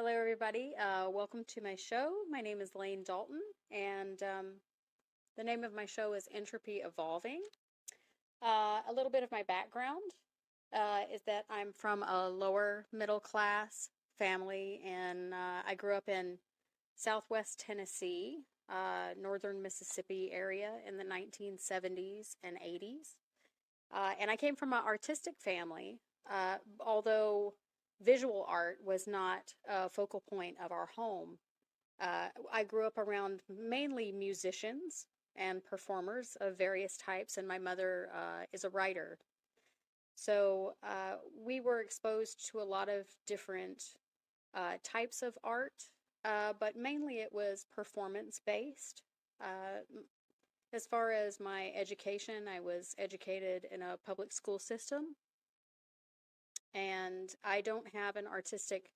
Hello, everybody. Welcome to my show. My name is Lane Dalton, and the name of my show is Entropy Evolving. A little bit of my background is that I'm from a lower middle class family, and I grew up in Southwest Tennessee, northern Mississippi area in the 1970s and 80s. And I came from an artistic family, although visual art was not a focal point of our home. I grew up around mainly musicians and performers of various types, and my mother is a writer. So we were exposed to a lot of different types of art, but mainly it was performance based. As far as my education, I was educated in a public school system, and I don't have an artistic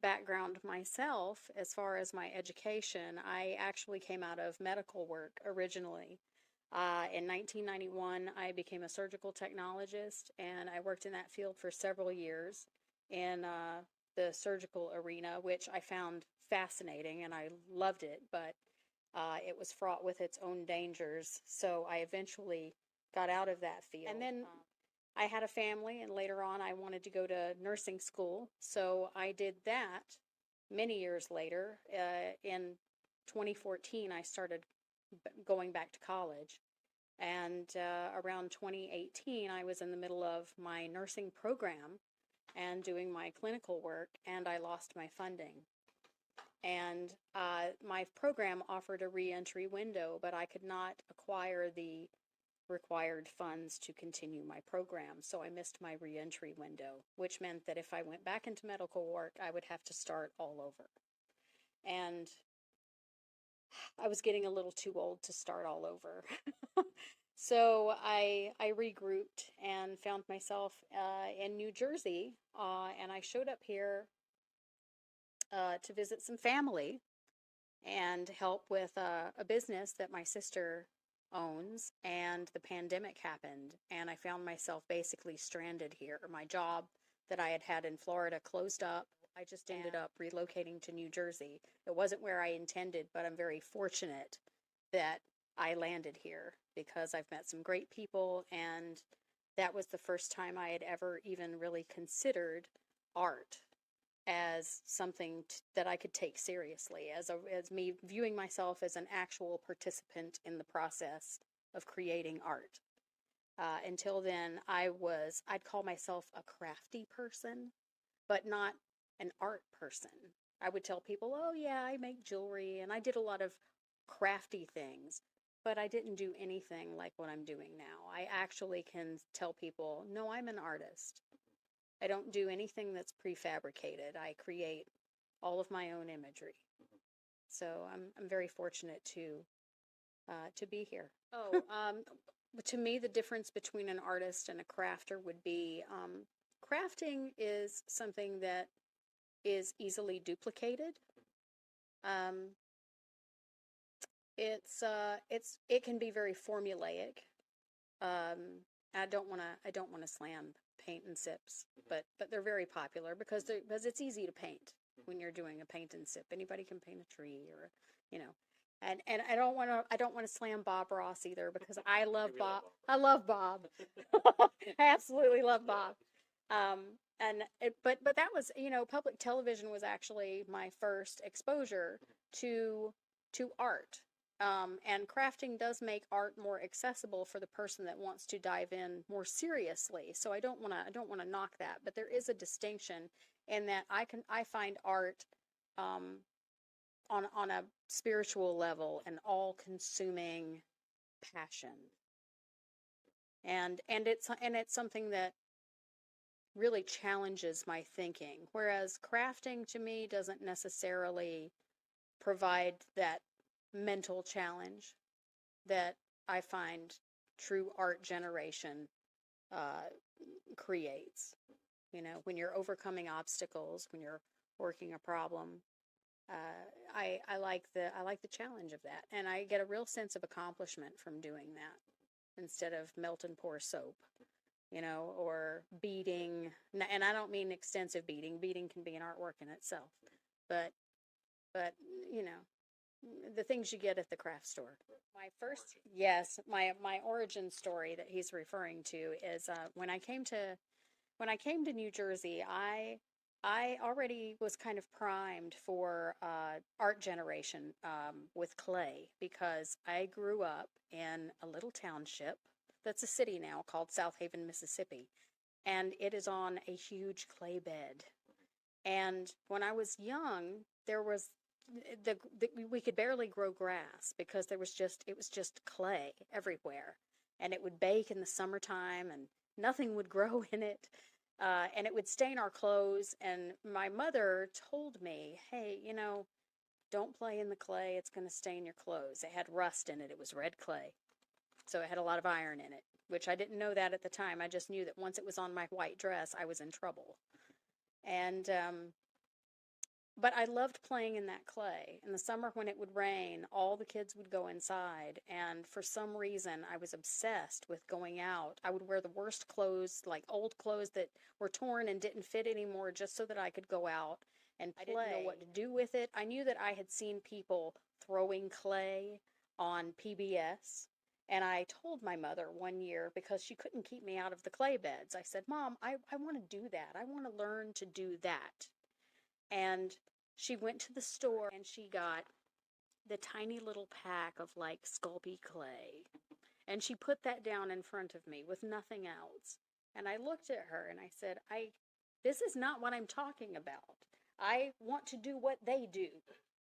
background myself as far as my education. I actually came out of medical work originally. In 1991, I became a surgical technologist, and I worked in that field for several years in the surgical arena, which I found fascinating and I loved it, but it was fraught with its own dangers. So I eventually got out of that field. And then I had a family, and later on, I wanted to go to nursing school. So I did that many years later. In 2014, I started going back to college. And around 2018, I was in the middle of my nursing program and doing my clinical work, and I lost my funding. And my program offered a reentry window, but I could not acquire the required funds to continue my program, so I missed my reentry window, which meant that if I went back into medical work, I would have to start all over. And I was getting a little too old to start all over. So I regrouped and found myself in New Jersey, and I showed up here to visit some family and help with a business that my sister owns, and the pandemic happened, and I found myself basically stranded here. My job that I had had in Florida closed up. I just ended up relocating to New Jersey. It wasn't where I intended, but I'm very fortunate that I landed here because I've met some great people, and that was the first time I had ever even really considered art as something that I could take seriously, as me viewing myself as an actual participant in the process of creating art. Until then, I'd call myself a crafty person, but not an art person. I would tell people, oh yeah, I make jewelry and I did a lot of crafty things, but I didn't do anything like what I'm doing now. I actually can tell people, no, I'm an artist. I don't do anything that's prefabricated. I create all of my own imagery. So I'm very fortunate to be here. Oh, to me, the difference between an artist and a crafter would be crafting is something that is easily duplicated. Um, it can be very formulaic. I don't want to slam paint and sips, but they're very popular because it's easy to paint when you're doing a paint and sip. Anybody can paint a tree, or you know. And I don't want to slam Bob Ross either, because I love Bob. I love Bob. I absolutely love Bob. But that was, public television was actually my first exposure to art. And crafting does make art more accessible for the person that wants to dive in more seriously. So I don't want to knock that, but there is a distinction in that I find art on a spiritual level an all-consuming passion, and it's something that really challenges my thinking, whereas crafting to me doesn't necessarily provide that mental challenge that I find true art generation creates. When you're overcoming obstacles, when you're working a problem, I like the challenge of that, and I get a real sense of accomplishment from doing that instead of melt and pour soap, or beading. And I don't mean extensive beading. Beading can be an artwork in itself. but, but, you know, the things you get at the craft store. My first, yes, my origin story that he's referring to is when I came to New Jersey, I already was kind of primed for art generation with clay because I grew up in a little township that's a city now called South Haven, Mississippi, and it is on a huge clay bed. And when I was young, there was we could barely grow grass because it was just clay everywhere, and it would bake in the summertime, and nothing would grow in it, and it would stain our clothes. And my mother told me, "Hey, you know, don't play in the clay; it's going to stain your clothes." It had rust in it; it was red clay, so it had a lot of iron in it, which I didn't know that at the time. I just knew that once it was on my white dress, I was in trouble. And but I loved playing in that clay. In the summer when it would rain, all the kids would go inside, and for some reason, I was obsessed with going out. I would wear the worst clothes, like old clothes that were torn and didn't fit anymore, just so that I could go out and play. I didn't know what to do with it. I knew that I had seen people throwing clay on PBS, and I told my mother one year, because she couldn't keep me out of the clay beds, I said, "Mom, I want to do that. I want to learn to do that." And she went to the store and she got the tiny little pack of like Sculpey clay. And she put that down in front of me with nothing else. And I looked at her and I said, this is not what I'm talking about. I want to do what they do.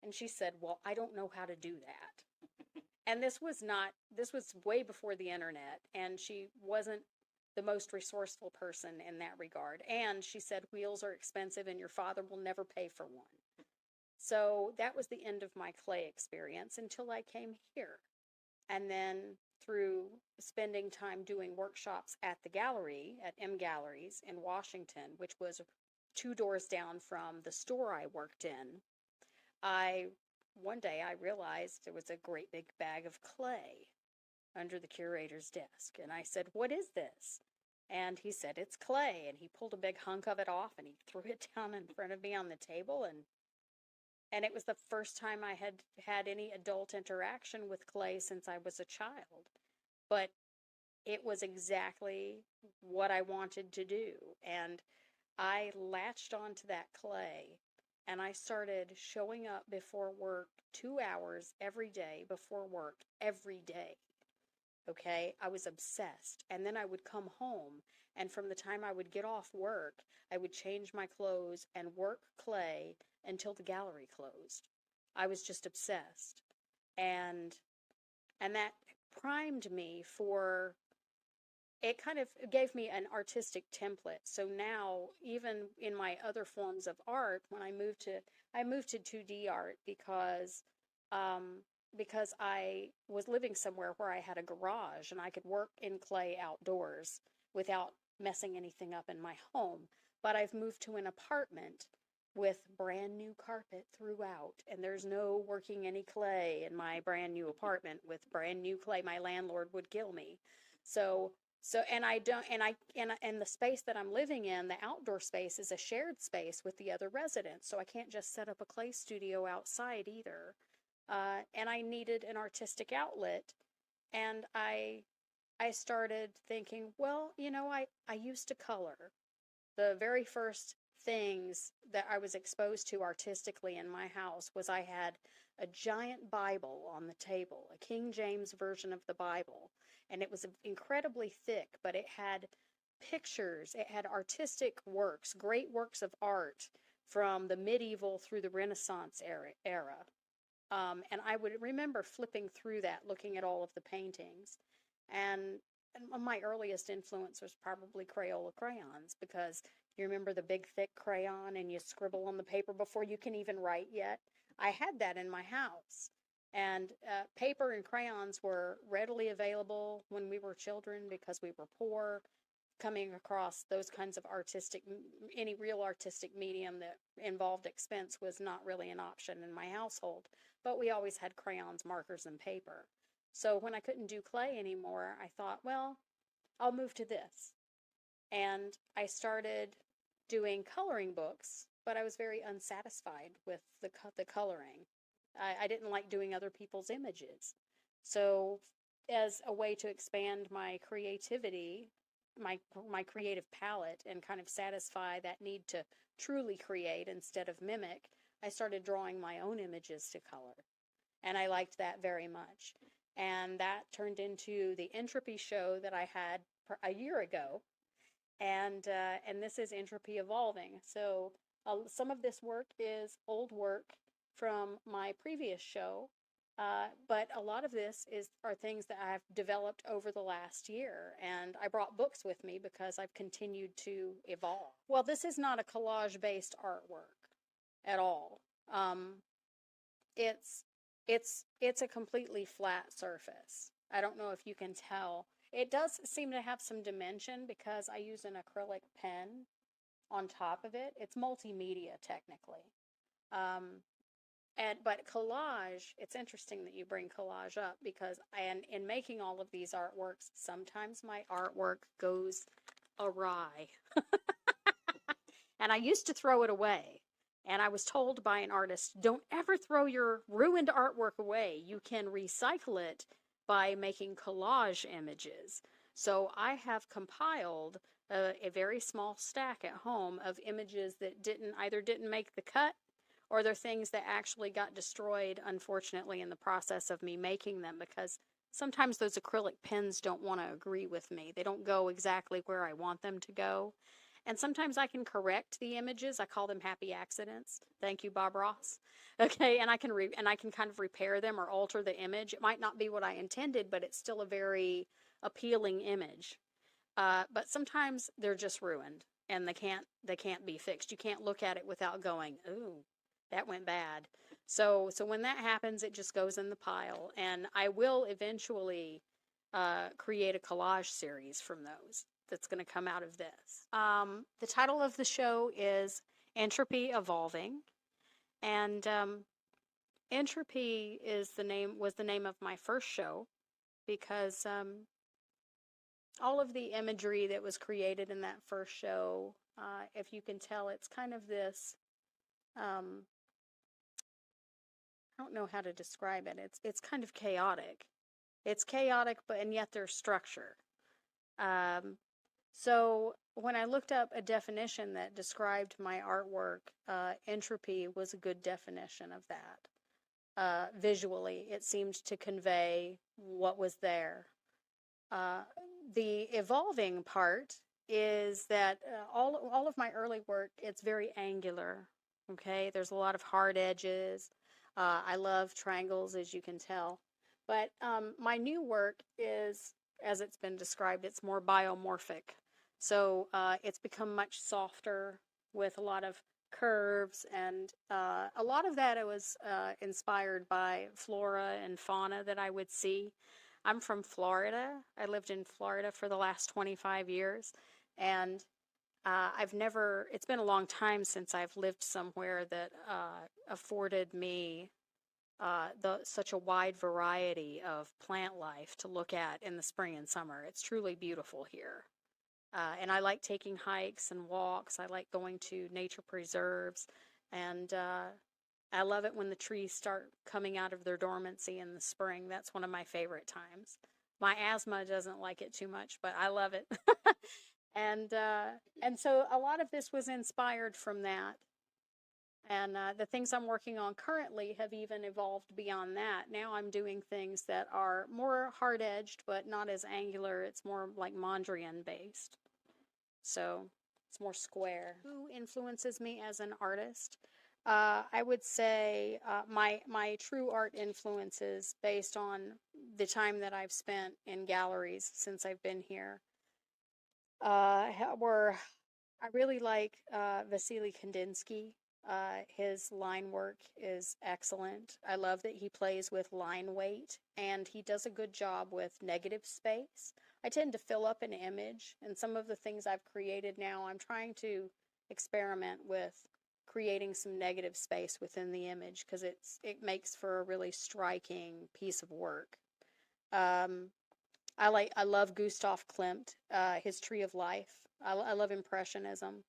And she said, "Well, I don't know how to do that." And this was way before the internet. And she wasn't the most resourceful person in that regard. And she said, "Wheels are expensive and your father will never pay for one." So that was the end of my clay experience until I came here. And then through spending time doing workshops at the gallery, at M Galleries in Washington, which was 2 doors down from the store I worked in, one day I realized there was a great big bag of clay under the curator's desk. And I said, "What is this?" And he said, "It's clay." And he pulled a big hunk of it off and he threw it down in front of me on the table. And it was the first time I had had any adult interaction with clay since I was a child. But it was exactly what I wanted to do. And I latched onto that clay and I started showing up before work 2 hours every day before work every day. Okay, I was obsessed. And then I would come home, and from the time I would get off work, I would change my clothes and work clay until the gallery closed. I was just obsessed. And that primed me for, it kind of gave me an artistic template. So now, even in my other forms of art, when I moved to 2D art because I was living somewhere where I had a garage and I could work in clay outdoors without messing anything up in my home. But I've moved to an apartment with brand new carpet throughout, and there's no working any clay in my brand new apartment with brand new clay. My landlord would kill me. And I don't, and the space that I'm living in, the outdoor space, is a shared space with the other residents. So I can't just set up a clay studio outside either. And I needed an artistic outlet. And I started thinking, well, you know, I used to color. The very first things that I was exposed to artistically in my house was I had a giant Bible on the table, a King James version of the Bible. And it was incredibly thick, but it had pictures, it had artistic works, great works of art from the medieval through the Renaissance era. And I would remember flipping through that, looking at all of the paintings. And my earliest influence was probably Crayola crayons, because you remember the big thick crayon and you scribble on the paper before you can even write yet? I had that in my house. And paper and crayons were readily available when we were children because we were poor. Coming across those kinds of any real artistic medium that involved expense was not really an option in my household. But we always had crayons, markers, and paper. So when I couldn't do clay anymore, I thought, well, I'll move to this. And I started doing coloring books but I was very unsatisfied with the coloring. I didn't like doing other people's images. So, as a way to expand my creativity, my creative palette, and kind of satisfy that need to truly create instead of mimic, I started drawing my own images to color. And I liked that very much. And that turned into the Entropy show that I had a year ago. And this is Entropy Evolving. So some of this work is old work from my previous show, but a lot of this are things that I've developed over the last year, and I brought books with me because I've continued to evolve. Well, this is not a collage-based artwork at all. It's it's a completely flat surface. I don't know if you can tell. It does seem to have some dimension because I use an acrylic pen on top of it. It's multimedia technically. Um, but collage, it's interesting that you bring collage up because in making all of these artworks, sometimes my artwork goes awry. And I used to throw it away. And I was told by an artist, don't ever throw your ruined artwork away. You can recycle it by making collage images. So I have compiled a very small stack at home of images that either didn't make the cut, or they're things that actually got destroyed, unfortunately, in the process of me making them, because sometimes those acrylic pens don't want to agree with me. They don't go exactly where I want them to go. And sometimes I can correct the images. I call them happy accidents. Thank you, Bob Ross. Okay, and I can kind of repair them or alter the image. It might not be what I intended, but it's still a very appealing image. But sometimes they're just ruined and they can't be fixed. You can't look at it without going, ooh, that went bad. So when that happens, it just goes in the pile. And I will eventually create a collage series from those that's going to come out of this. The title of the show is Entropy Evolving. And Entropy was the name of my first show because all of the imagery that was created in that first show, if you can tell, it's kind of this, I don't know how to describe it. It's kind of chaotic. It's chaotic, and yet there's structure. So when I looked up a definition that described my artwork, entropy was a good definition of that. Visually, it seemed to convey what was there. The evolving part is that all of my early work, it's very angular, okay? There's a lot of hard edges. I love triangles, as you can tell. But my new work is, as it's been described, it's more biomorphic. So it's become much softer with a lot of curves, and a lot of that was inspired by flora and fauna that I would see. I'm from Florida. I lived in Florida for the last 25 years, and it's been a long time since I've lived somewhere that afforded me such a wide variety of plant life to look at in the spring and summer. It's truly beautiful here. And I like taking hikes and walks. I like going to nature preserves. And I love it when the trees start coming out of their dormancy in the spring. That's one of my favorite times. My asthma doesn't like it too much, but I love it. And so a lot of this was inspired from that. And the things I'm working on currently have even evolved beyond that. Now I'm doing things that are more hard-edged, but not as angular. It's more like Mondrian based. So it's more square. Who influences me as an artist? I would say my true art influences, based on the time that I've spent in galleries since I've been here, were I really like Vasily Kandinsky. His line work is excellent. I love that he plays with line weight, and he does a good job with negative space. I tend to fill up an image, and some of the things I've created now, I'm trying to experiment with creating some negative space within the image, because it makes for a really striking piece of work. I love Gustav Klimt, his Tree of Life. I love Impressionism.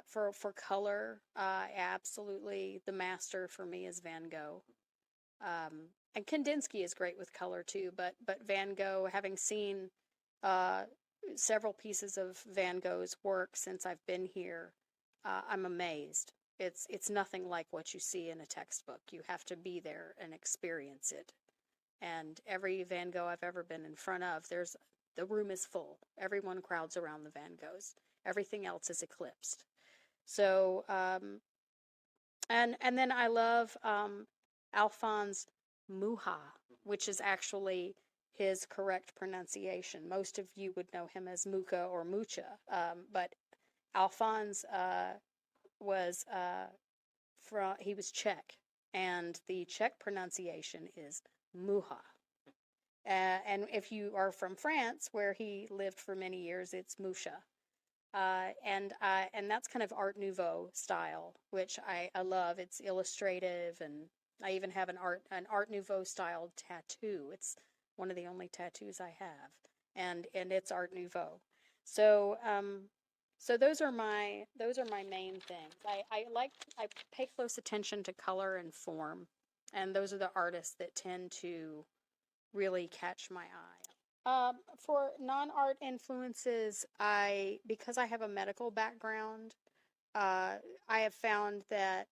For color, absolutely the master for me is Van Gogh. And Kandinsky is great with color too, but Van Gogh, having seen uh, several pieces of Van Gogh's work since I've been here, I'm amazed. It's nothing like what you see in a textbook. You have to be there and experience it. And every Van Gogh I've ever been in front of, the room is full. Everyone crowds around the Van Goghs. Everything else is eclipsed. So, and then I love Alphonse Mucha, which is actually his correct pronunciation. Most of you would know him as Mucha or Mucha, but Alphonse was he was Czech, and the Czech pronunciation is Mucha. And if you are from France, where he lived for many years, it's Musha. And that's kind of Art Nouveau style, which I love. It's illustrative, and I even have an Art Nouveau style tattoo. It's one of the only tattoos I have, and it's Art Nouveau. So so those are my main things. I pay close attention to color and form, and those are the artists that tend to really catch my eye. For non-art influences, because I have a medical background, I have found that,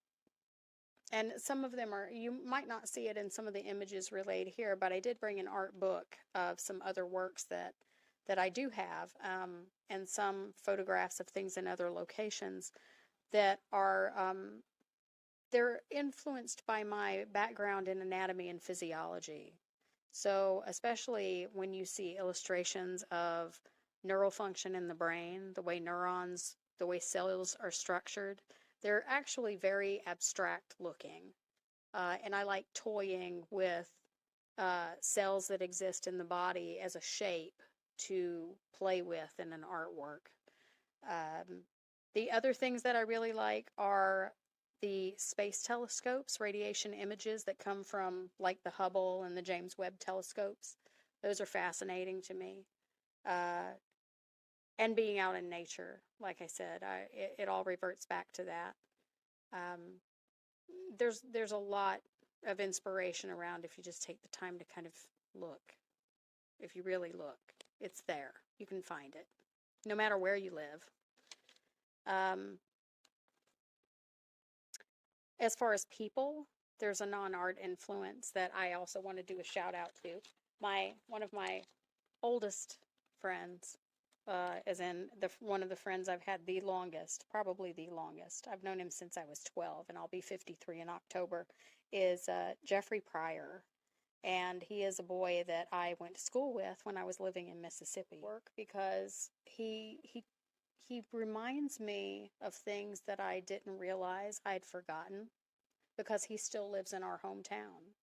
and some of them you might not see it in some of the images relayed here, but I did bring an art book of some other works that I do have, and some photographs of things in other locations that are, they're influenced by my background in anatomy and physiology. So, especially when you see illustrations of neural function in the brain, the way neurons, the way cells are structured, they're actually very abstract looking. And I like toying with cells that exist in the body as a shape to play with in an artwork. The other things that I really like are the space telescopes, radiation images that come from like the Hubble and the James Webb telescopes. Those are fascinating to me. And being out in nature, like I said, it all reverts back to that. There's a lot of inspiration around if you just take the time to kind of look. If you really look, it's there. You can find it, no matter where you live. As far as people, there's a non-art influence that I also want to do a shout out to. One of my oldest friends, as in one of the friends I've had the longest, probably the longest. I've known him since I was 12, and I'll be 53 in October. Is Jeffrey Pryor, and he is a boy that I went to school with when I was living in Mississippi. Work because he reminds me of things that I didn't realize I'd forgotten, because he still lives in our hometown.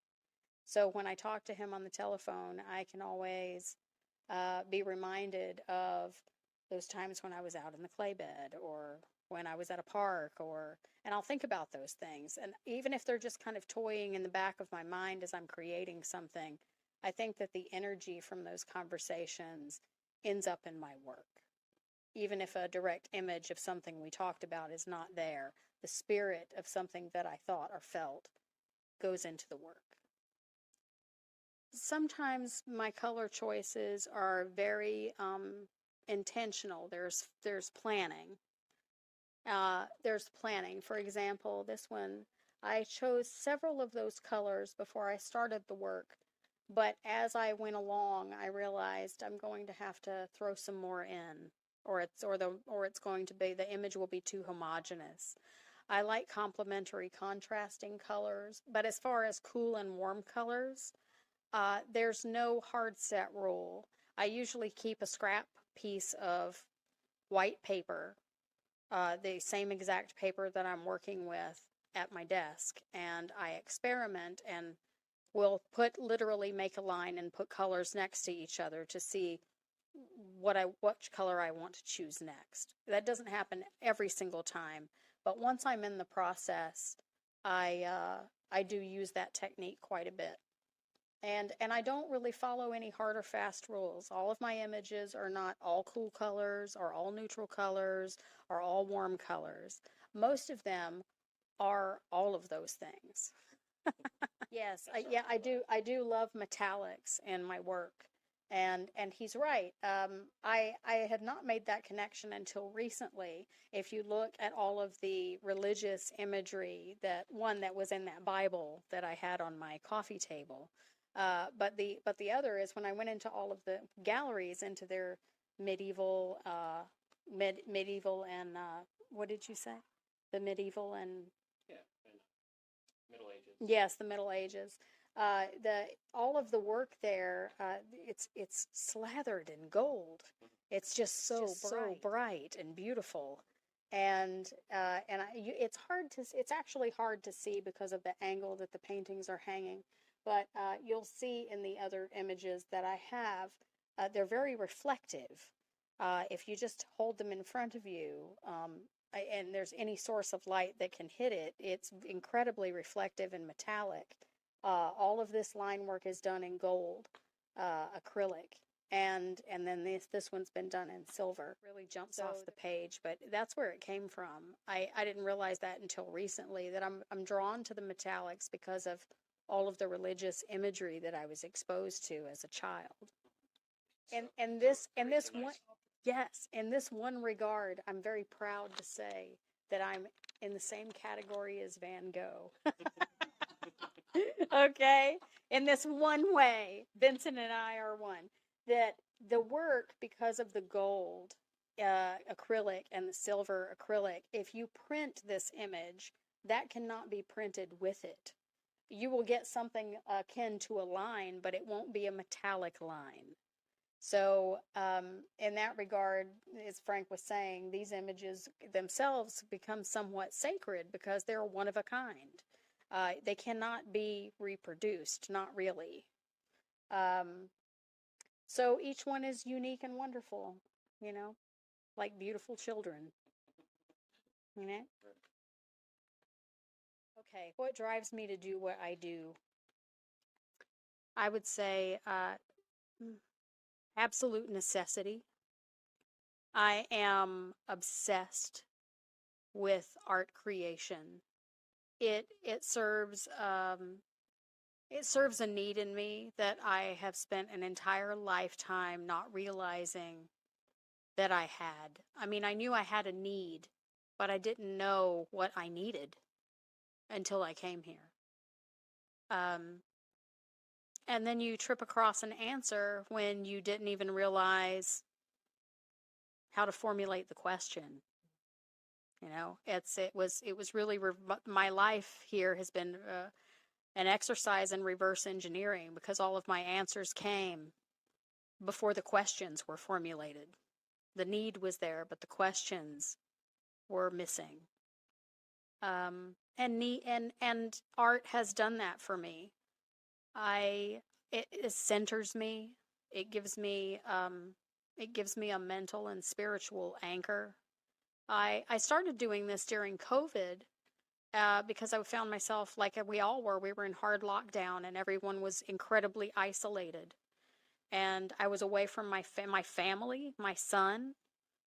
So when I talk to him on the telephone, I can always be reminded of those times when I was out in the clay bed, or when I was at a park, and I'll think about those things. And even if they're just kind of toying in the back of my mind as I'm creating something, I think that the energy from those conversations ends up in my work. Even if a direct image of something we talked about is not there, the spirit of something that I thought or felt goes into the work. Sometimes my color choices are very intentional. There's planning. There's planning. For example, this one, I chose several of those colors before I started the work, but as I went along, I realized I'm going to have to throw some more in, or it's going to be, the image will be too homogeneous. I like complementary contrasting colors, but as far as cool and warm colors, there's no hard set rule. I usually keep a scrap piece of white paper, the same exact paper that I'm working with, at my desk, and I experiment and will literally make a line and put colors next to each other to see what color I want to choose next. That doesn't happen every single time, but once I'm in the process, I do use that technique quite a bit. And I don't really follow any hard or fast rules. All of my images are not all cool colors or all neutral colors or all warm colors. Most of them are all of those things. Yes, I do love metallics in my work, and he's right. I had not made that connection until recently. If you look at all of the religious imagery, that was in that Bible that I had on my coffee table, but the other is when I went into all of the galleries, into their medieval, medieval and what did you say? The medieval and Yeah, and Middle Ages. yes, the Middle Ages. The All of the work there, it's slathered in gold. It's just so bright and beautiful, it's hard to it's actually hard to see because of the angle that the paintings are hanging. But you'll see in the other images that I have, they're very reflective. If you just hold them in front of you, and there's any source of light that can hit it, it's incredibly reflective and metallic. All of this line work is done in gold, acrylic, and then this one's been done in silver. Really jumps off the page, but that's where it came from. I didn't realize that until recently, that I'm drawn to the metallics because of all of the religious imagery that I was exposed to as a child. And this one, yes, in this one regard, I'm very proud to say that I'm in the same category as Van Gogh. Okay? In this one way, Vincent and I are one. That the work, because of the gold acrylic and the silver acrylic, if you print this image, that cannot be printed with it. You will get something akin to a line, but it won't be a metallic line. So, in that regard, as Frank was saying, these images themselves become somewhat sacred because they're one of a kind. They cannot be reproduced, not really. So each one is unique and wonderful, you know, like beautiful children, you know? Okay, what drives me to do what I do? I would say absolute necessity. I am obsessed with art creation. It serves it serves a need in me that I have spent an entire lifetime not realizing that I had. I mean, I knew I had a need, but I didn't know what I needed until I came here. Um, and then you trip across an answer when you didn't even realize how to formulate the question. You know, it was really my life here has been an exercise in reverse engineering because all of my answers came before the questions were formulated. The need was there, but the questions were missing. And art has done that for me. It centers me. It gives me a mental and spiritual anchor. I started doing this during COVID because I found myself, like we all were, we were in hard lockdown and everyone was incredibly isolated. And I was away from my family, my son,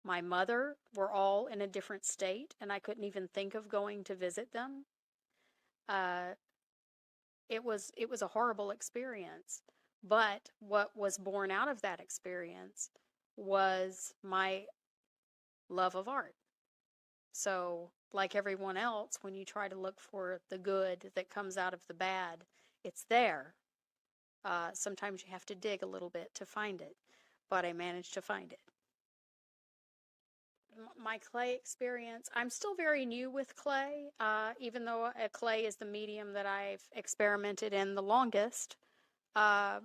my mother were all in a different state, and I couldn't even think of going to visit them. Uh, it was a horrible experience, but what was born out of that experience was my love of art. So, like everyone else, when you try to look for the good that comes out of the bad, it's there. Sometimes you have to dig a little bit to find it, but I managed to find it. My clay experience, I'm still very new with clay, even though clay is the medium that I've experimented in the longest. Uh,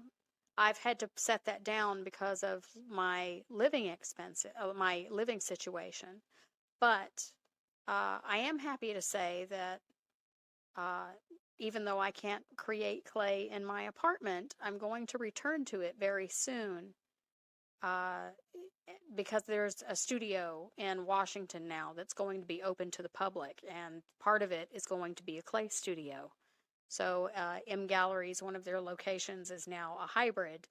I've had to set that down because of my living expense, my living situation. But I am happy to say that uh, even though I can't create clay in my apartment, I'm going to return to it very soon. Uh, because there's a studio in Washington now that's going to be open to the public, and part of it is going to be a clay studio. So M Galleries, one of their locations, is now a hybrid,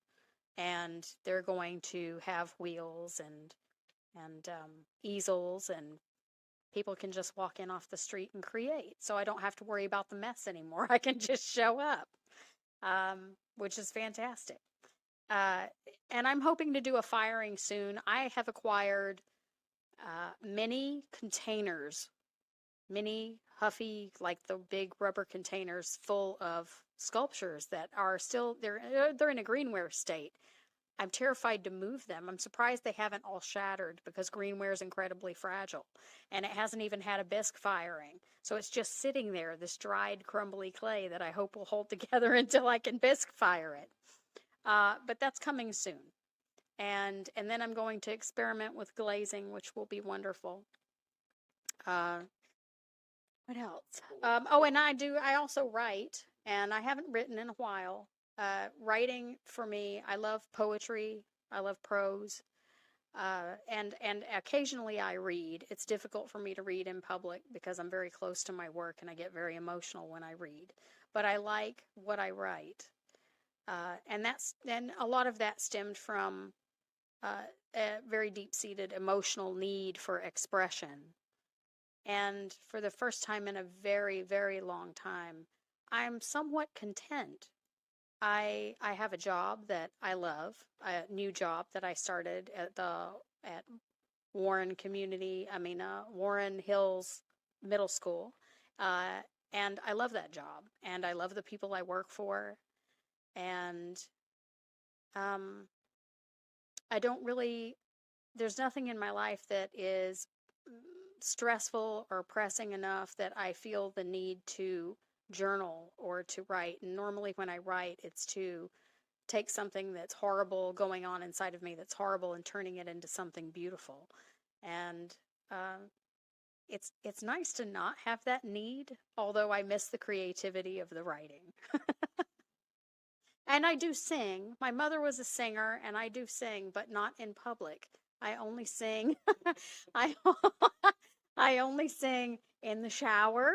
and they're going to have wheels and easels, and people can just walk in off the street and create. So I don't have to worry about the mess anymore. I can just show up, which is fantastic. Uh, and I'm hoping to do a firing soon. I have acquired many containers, mini Huffy, like the big rubber containers full of sculptures that are still they're in a greenware state. I'm terrified to move them. I'm surprised they haven't all shattered because greenware is incredibly fragile, and it hasn't even had a bisque firing. So it's just sitting there, this dried, crumbly clay that I hope will hold together until I can bisque fire it. But that's coming soon, and then I'm going to experiment with glazing, which will be wonderful. Uh, what else? Oh, and I also write, and I haven't written in a while. Writing for me, I love poetry. I love prose. And occasionally I read. It's difficult for me to read in public because I'm very close to my work and I get very emotional when I read. But I like what I write. And a lot of that stemmed from a very deep-seated emotional need for expression. And for the first time in a very, very long time, I'm somewhat content. I have a job that I love, a new job that I started at Warren Hills Middle School, and I love that job, and I love the people I work for, and I don't really. There's nothing in my life that is stressful or pressing enough that I feel the need to journal or to write. And normally when I write, it's to take something that's horrible going on inside of me that's horrible and turning it into something beautiful. And it's nice to not have that need, although I miss the creativity of the writing. And I do sing. My mother was a singer, and I do sing, but not in public. I only sing. I I only sing in the shower,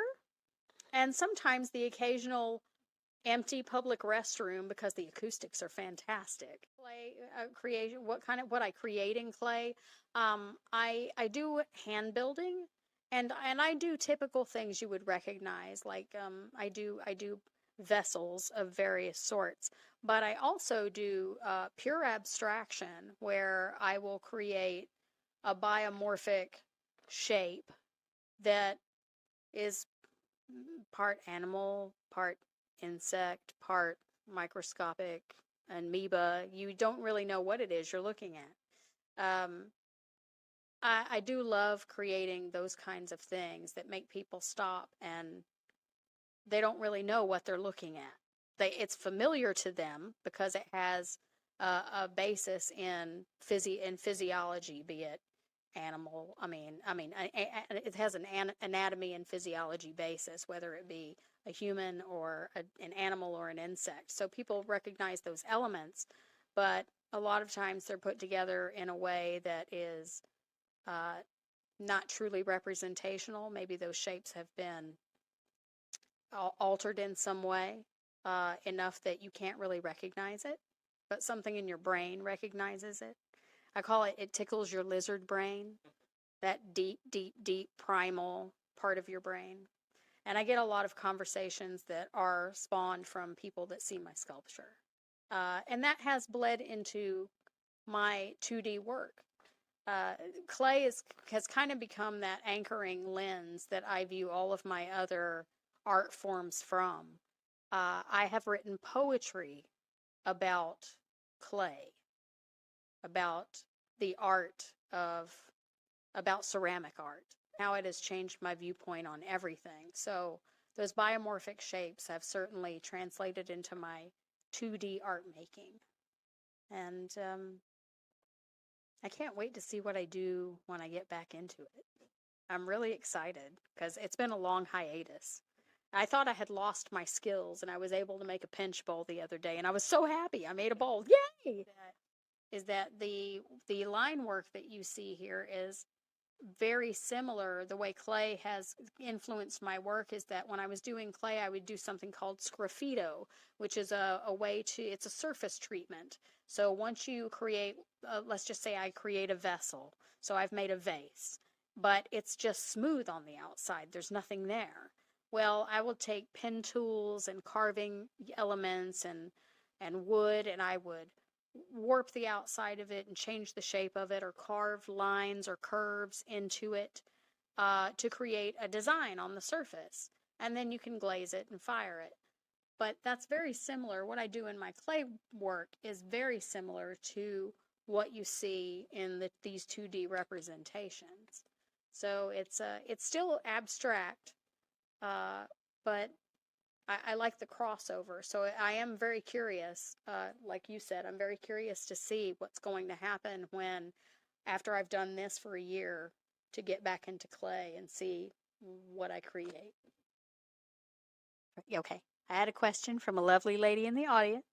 and sometimes the occasional empty public restroom because the acoustics are fantastic. Clay creation. What I create in clay? I do hand building, and I do typical things you would recognize. Like I do vessels of various sorts, but I also do pure abstraction where I will create a biomorphic shape that is part animal, part insect, part microscopic amoeba. You don't really know what it is you're looking at. I do love creating those kinds of things that make people stop and they don't really know what they're looking at. It's familiar to them because it has a basis in physiology, be it animal. It has an anatomy and physiology basis, whether it be a human or an animal or an insect. So people recognize those elements, but a lot of times they're put together in a way that is not truly representational. Maybe those shapes have been altered in some way enough that you can't really recognize it, but something in your brain recognizes it. I call it tickles your lizard brain, that deep, deep, deep primal part of your brain. And I get a lot of conversations that are spawned from people that see my sculpture. And that has bled into my 2D work. Clay has kind of become that anchoring lens that I view all of my other art forms from. I have written poetry about clay, about the art about ceramic art, how it has changed my viewpoint on everything. So those biomorphic shapes have certainly translated into my 2D art making. And I can't wait to see what I do when I get back into it. I'm really excited because it's been a long hiatus. I thought I had lost my skills and I was able to make a pinch bowl the other day and I was so happy. I made a bowl. Yay! Is that the line work that you see here is very similar. The way clay has influenced my work is that when I was doing clay, I would do something called sgraffito, which is a way to, it's a surface treatment. So once you create, let's just say I create a vessel. So I've made a vase, but it's just smooth on the outside. There's nothing there. Well, I will take pen tools and carving elements and wood, and I would warp the outside of it and change the shape of it, or carve lines or curves into it to create a design on the surface. And then you can glaze it and fire it. But that's very similar. What I do in my clay work is very similar to what you see in these 2D representations. So it's still abstract, but I like the crossover. So I am very curious, like you said, I'm very curious to see what's going to happen when, after I've done this for a year, to get back into clay and see what I create. Okay, I had a question from a lovely lady in the audience,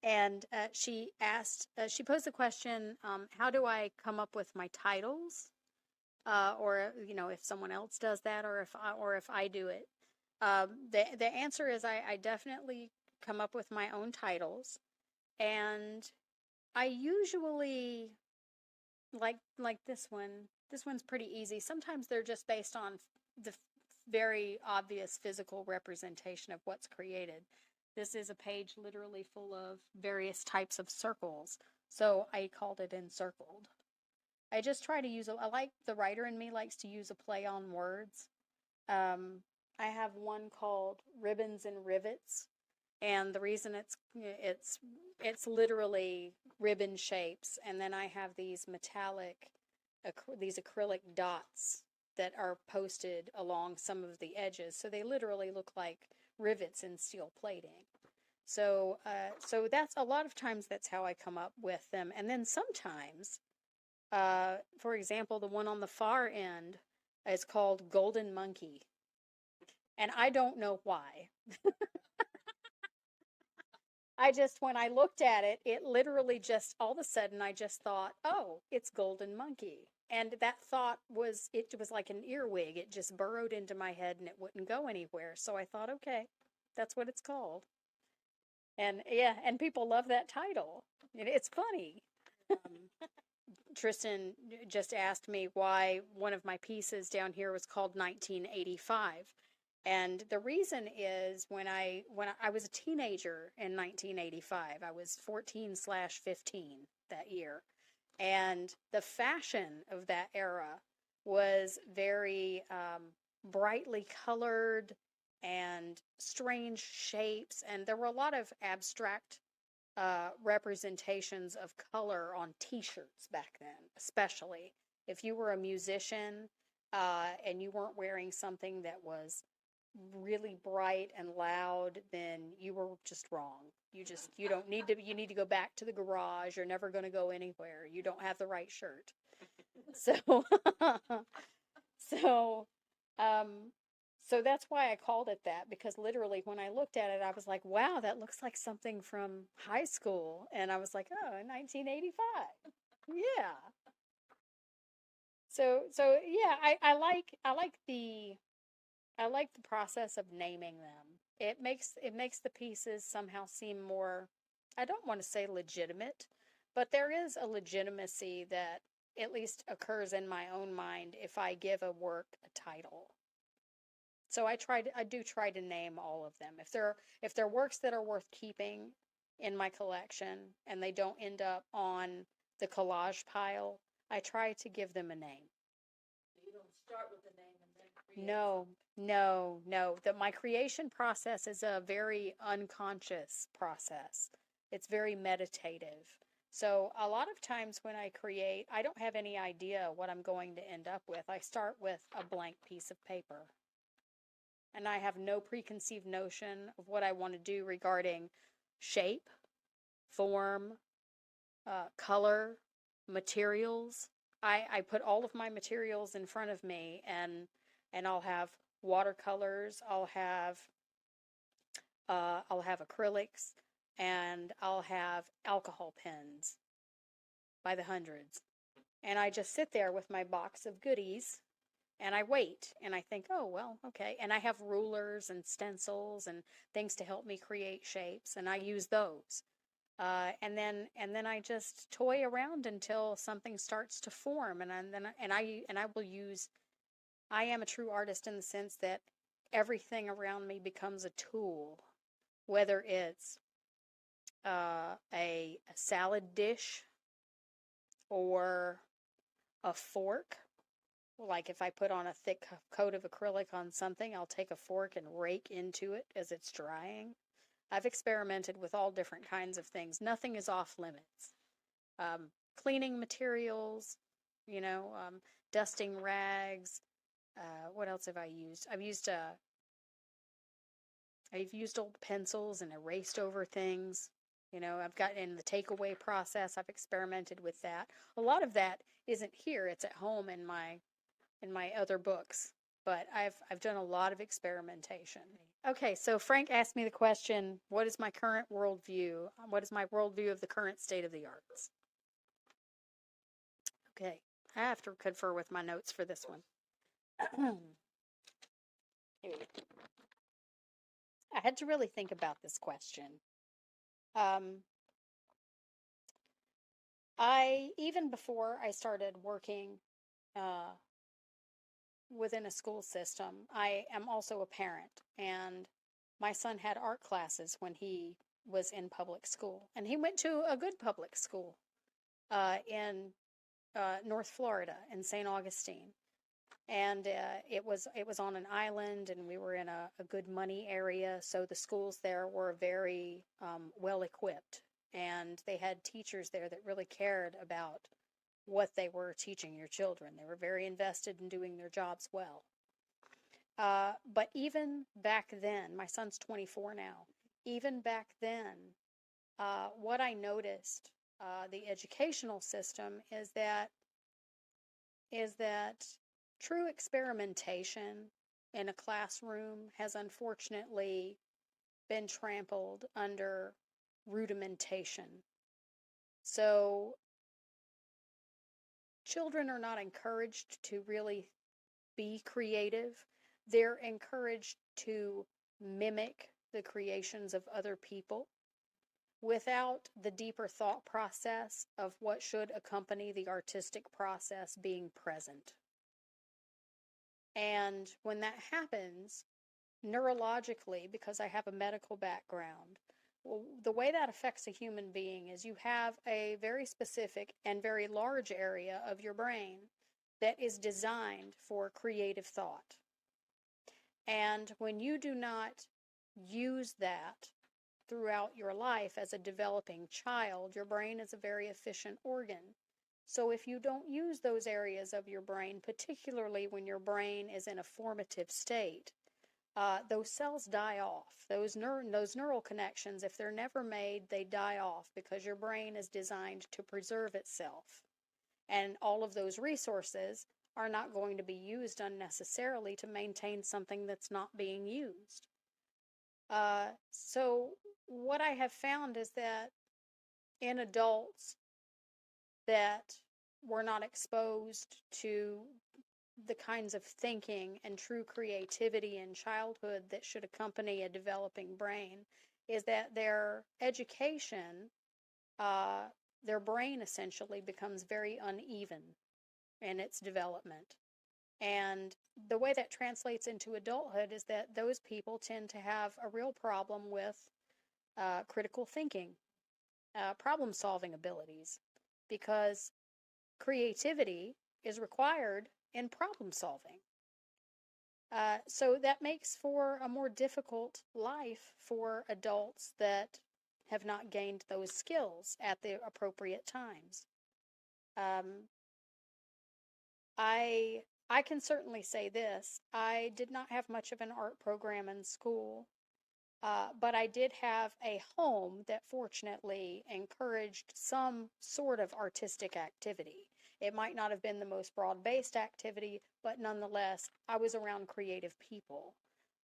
and she posed the question, how do I come up with my titles? Or, if someone else does that, or if I do it. The answer is I definitely come up with my own titles, and I usually like this one. This one's pretty easy. Sometimes they're just based on the very obvious physical representation of what's created. This is a page literally full of various types of circles, so I called it Encircled. I just try to use I like, the writer in me likes to use a play on words. I have one called Ribbons and Rivets, and the reason it's literally ribbon shapes, and then I have these metallic, these acrylic dots that are posted along some of the edges, so they literally look like rivets in steel plating. So that's a lot of times that's how I come up with them, and then sometimes, for example, the one on the far end is called Golden Monkey. And I don't know why. When I looked at it, it literally just, all of a sudden, I just thought, oh, it's Golden Monkey. And that thought it was like an earwig. It just burrowed into my head and it wouldn't go anywhere. So I thought, okay, that's what it's called. And yeah, and people love that title. It's funny. Tristan just asked me why one of my pieces down here was called 1985. And the reason is when I was a teenager in 1985, I was 14/15 that year. And the fashion of that era was very brightly colored and strange shapes. And there were a lot of abstract representations of color on t-shirts back then, especially if you were a musician and you weren't wearing something that was really bright and loud, then you were just wrong. You don't need to, you need to go back to the garage. You're never going to go anywhere. You don't have the right shirt. So so so that's why I called it that, because literally when I looked at it, I was like, wow, that looks like something from high school. And I was like, oh, 1985. Yeah. So yeah, I like the process of naming them. It makes the pieces somehow seem more, I don't want to say legitimate, but there is a legitimacy that at least occurs in my own mind if I give a work a title. So I do try to name all of them. If they're works that are worth keeping in my collection and they don't end up on the collage pile, I try to give them a name. You don't start with a name and then create No. My creation process is a very unconscious process. It's very meditative. So a lot of times when I create, I don't have any idea what I'm going to end up with. I start with a blank piece of paper. And I have no preconceived notion of what I want to do regarding shape, form, color, materials. I put all of my materials in front of me, and I'll have watercolors, I'll have acrylics, and I'll have alcohol pens by the hundreds. And I just sit there with my box of goodies and I wait and I think, oh, well, okay. And I have rulers and stencils and things to help me create shapes, and I use those. And then I just toy around until something starts to form, and I will use. I am a true artist in the sense that everything around me becomes a tool, whether it's a salad dish or a fork. Like if I put on a thick coat of acrylic on something, I'll take a fork and rake into it as it's drying. I've experimented with all different kinds of things. Nothing is off limits. Cleaning materials, dusting rags. What else have I used? I've used old pencils and erased over things. I've got in the takeaway process. I've experimented with that. A lot of that isn't here. It's at home in my other books. But I've done a lot of experimentation. Okay, so Frank asked me the question, what is my current worldview? What is my worldview of the current state of the arts? Okay, I have to confer with my notes for this one. Here we go. I had to really think about this question. Even before I started working within a school system, I am also a parent, and my son had art classes when he was in public school, and he went to a good public school in North Florida in St. Augustine. And it was on an island, and we were in a good money area, so the schools there were very well equipped, and they had teachers there that really cared about what they were teaching your children. They were very invested in doing their jobs well. But even back then, my son's 24 now, even back then, what I noticed, the educational system is that true experimentation in a classroom has unfortunately been trampled under rudimentation. So children are not encouraged to really be creative. They're encouraged to mimic the creations of other people without the deeper thought process of what should accompany the artistic process being present. And when that happens, neurologically, because I have a medical background, the way that affects a human being is you have a very specific and very large area of your brain that is designed for creative thought. And when you do not use that throughout your life as a developing child, your brain is a very efficient organ. So if you don't use those areas of your brain, particularly when your brain is in a formative state, those cells die off. Those neural connections, if they're never made, they die off because your brain is designed to preserve itself. And all of those resources are not going to be used unnecessarily to maintain something that's not being used. So what I have found is that in adults that were not exposed to the kinds of thinking and true creativity in childhood that should accompany a developing brain, is that their education, their brain essentially becomes very uneven in its development. And the way that translates into adulthood is that those people tend to have a real problem with critical thinking, problem-solving abilities, because creativity is required in problem solving. So that makes for a more difficult life for adults that have not gained those skills at the appropriate times. I can certainly say this. I did not have much of an art program in school, but I did have a home that fortunately encouraged some sort of artistic activity. It might not have been the most broad-based activity, but nonetheless, I was around creative people.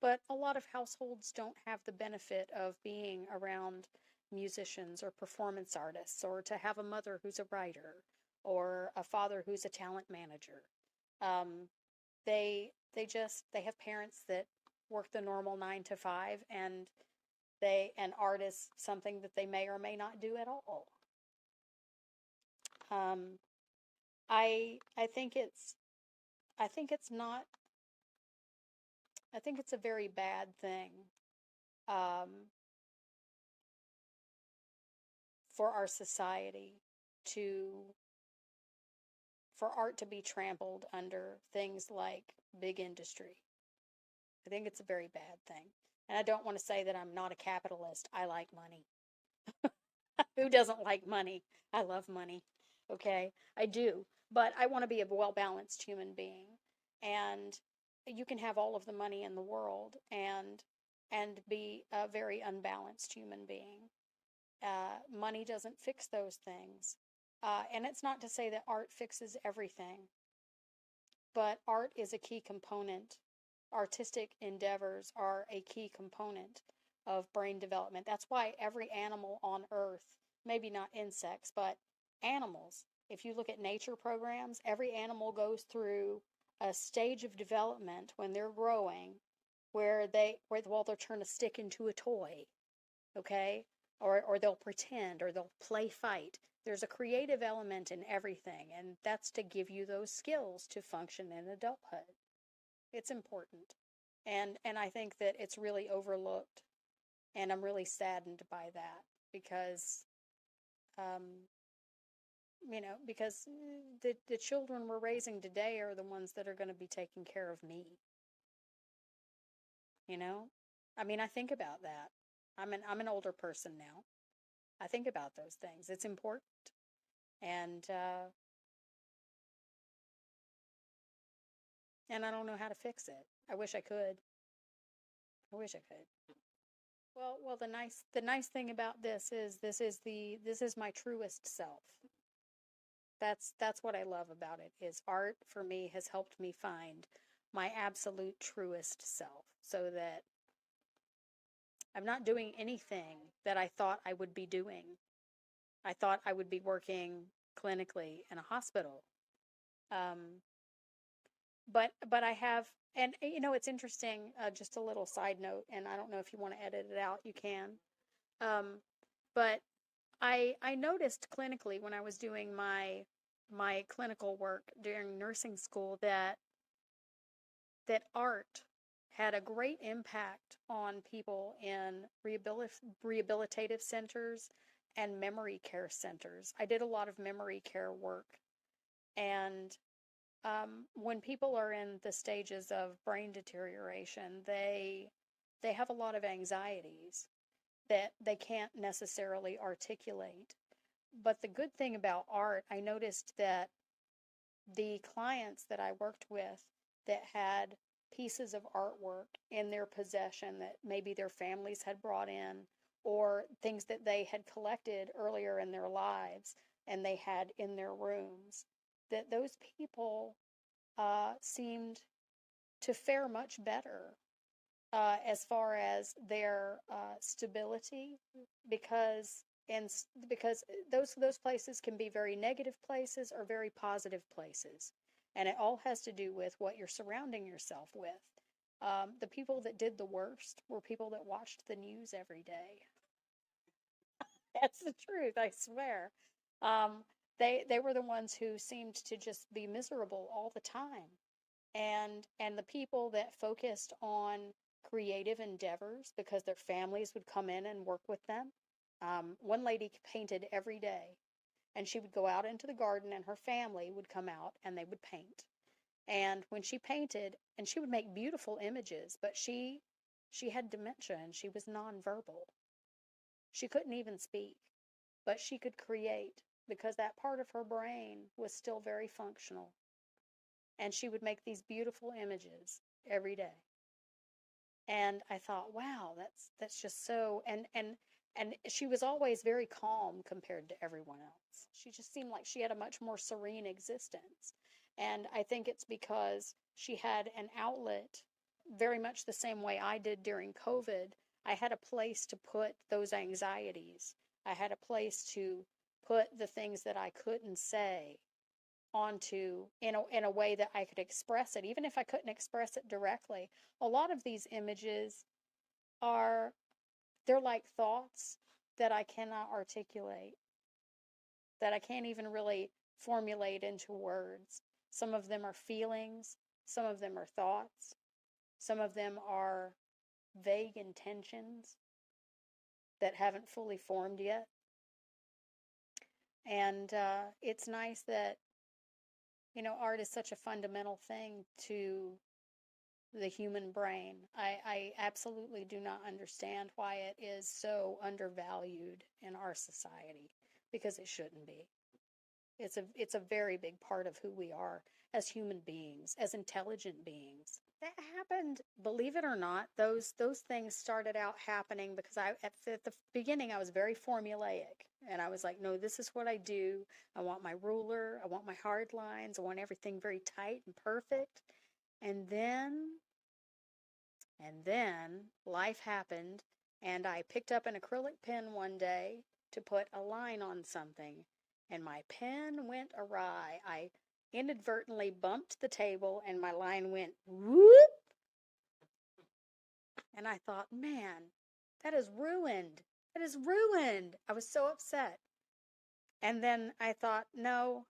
But a lot of households don't have the benefit of being around musicians or performance artists, or to have a mother who's a writer, or a father who's a talent manager. They have parents that work the normal 9 to 5, and art is something that they may or may not do at all. I think it's not. I think it's a very bad thing for our society for art to be trampled under things like big industry. I think it's a very bad thing. And I don't want to say that I'm not a capitalist. I like money. Who doesn't like money? I love money. Okay? I do. But I want to be a well-balanced human being. And you can have all of the money in the world and be a very unbalanced human being. Money doesn't fix those things. And it's not to say that art fixes everything, but art is a key component. Artistic endeavors are a key component of brain development. That's why every animal on Earth, maybe not insects, but animals, if you look at nature programs, every animal goes through a stage of development when they're growing where they'll turn a stick into a toy, okay? Or they'll pretend, or they'll play fight. There's a creative element in everything, and that's to give you those skills to function in adulthood. It's important. And I think that it's really overlooked, and I'm really saddened by that because, because the children we're raising today are the ones that are going to be taking care of me. I mean, I think about that. I'm an older person now. I think about those things. It's important. And I don't know how to fix it. I wish I could. Well, the nice thing about this is my truest self. That's what I love about it. Is art for me has helped me find my absolute truest self, so that I'm not doing anything that I thought I would be doing. I thought I would be working clinically in a hospital. But I have, and it's interesting, just a little side note, and I don't know if you want to edit it out, you can. But I noticed clinically when I was doing my clinical work during nursing school that art had a great impact on people in rehabilitative centers and memory care centers. I did a lot of memory care work, and when people are in the stages of brain deterioration, they have a lot of anxieties that they can't necessarily articulate. But the good thing about art, I noticed that the clients that I worked with that had pieces of artwork in their possession that maybe their families had brought in, or things that they had collected earlier in their lives and they had in their rooms, that those people seemed to fare much better as far as their stability, because those places can be very negative places or very positive places, and it all has to do with what you're surrounding yourself with. The people that did the worst were people that watched the news every day. That's the truth, I swear. They were the ones who seemed to just be miserable all the time. And the people that focused on creative endeavors because their families would come in and work with them. One lady painted every day, and she would go out into the garden, and her family would come out and they would paint. And when she painted, and she would make beautiful images, but she had dementia and she was nonverbal. She couldn't even speak, but she could create because that part of her brain was still very functional. And she would make these beautiful images every day. And I thought, wow, that's just so, and she was always very calm compared to everyone else. She just seemed like she had a much more serene existence. And I think it's because she had an outlet very much the same way I did during COVID. I had a place to put those anxieties. I had a place to put the things that I couldn't say onto in a way that I could express it, even if I couldn't express it directly. A lot of these images they're like thoughts that I cannot articulate, that I can't even really formulate into words. Some of them are feelings, some of them are thoughts, some of them are vague intentions that haven't fully formed yet. And it's nice that, art is such a fundamental thing to the human brain. I absolutely do not understand why it is so undervalued in our society, because it shouldn't be. It's a very big part of who we are as human beings, as intelligent beings. That happened, believe it or not, those things started out happening because at the beginning I was very formulaic, and I was like, no, this is what I do. I want my ruler, I want my hard lines, I want everything very tight and perfect. And then life happened, and I picked up an acrylic pen one day to put a line on something, and my pen went awry. I inadvertently bumped the table, and my line went whoop. And I thought, man, that is ruined. That is ruined. I was so upset. And then I thought, no,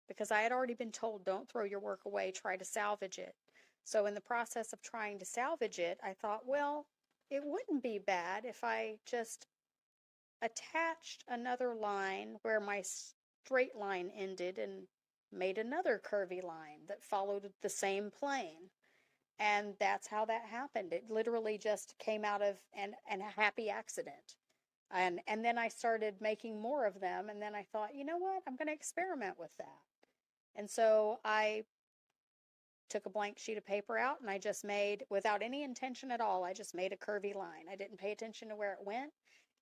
because I had already been told, don't throw your work away, try to salvage it. So in the process of trying to salvage it, I thought, well, it wouldn't be bad if I just attached another line where my straight line ended and made another curvy line that followed the same plane. And that's how that happened. It literally just came out of a happy accident. And then I started making more of them, and then I thought, you know what, I'm going to experiment with that. And so I took a blank sheet of paper out, and I just made, without any intention at all, I just made a curvy line. I didn't pay attention to where it went.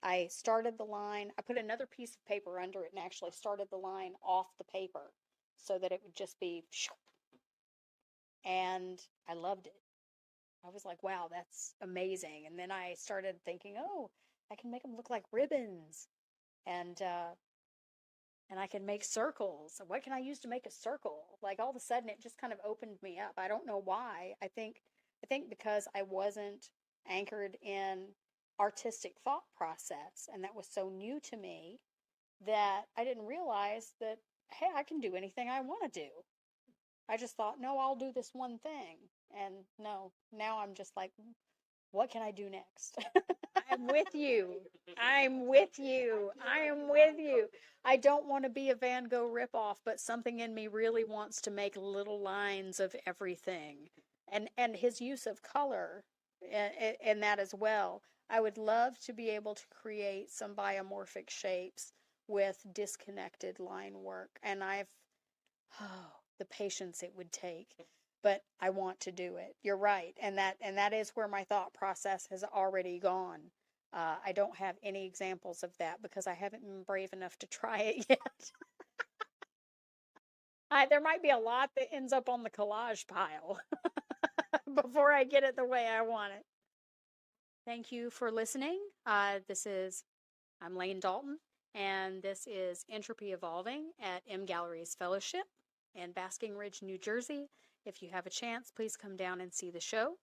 I started the line, I put another piece of paper under it and actually started the line off the paper so that it would just be, and I loved it. I was like, wow, that's amazing. And then I started thinking, oh, I can make them look like ribbons, and I can make circles. What can I use to make a circle? Like, all of a sudden it just kind of opened me up. I don't know why. I think because I wasn't anchored in artistic thought process, and that was so new to me that I didn't realize that, hey, I can do anything I want to do. I just thought, no, I'll do this one thing. And no, now I'm just like, what can I do next? I'm with you. I'm with you. I am with you. I don't want to be a Van Gogh ripoff, but something in me really wants to make little lines of everything. And his use of color in that as well. I would love to be able to create some biomorphic shapes with disconnected line work. And the patience it would take. But I want to do it. You're right. And that is where my thought process has already gone. I don't have any examples of that because I haven't been brave enough to try it yet. There might be a lot that ends up on the collage pile before I get it the way I want it. Thank you for listening. I'm Lane Dalton, and this is Entropy Evolving at mGalleriesFellowship Fellowship in Basking Ridge, New Jersey. If you have a chance, please come down and see the show.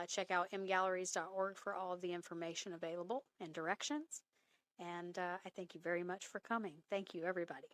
Check out mgalleries.org for all of the information available and directions. And I thank you very much for coming. Thank you, everybody.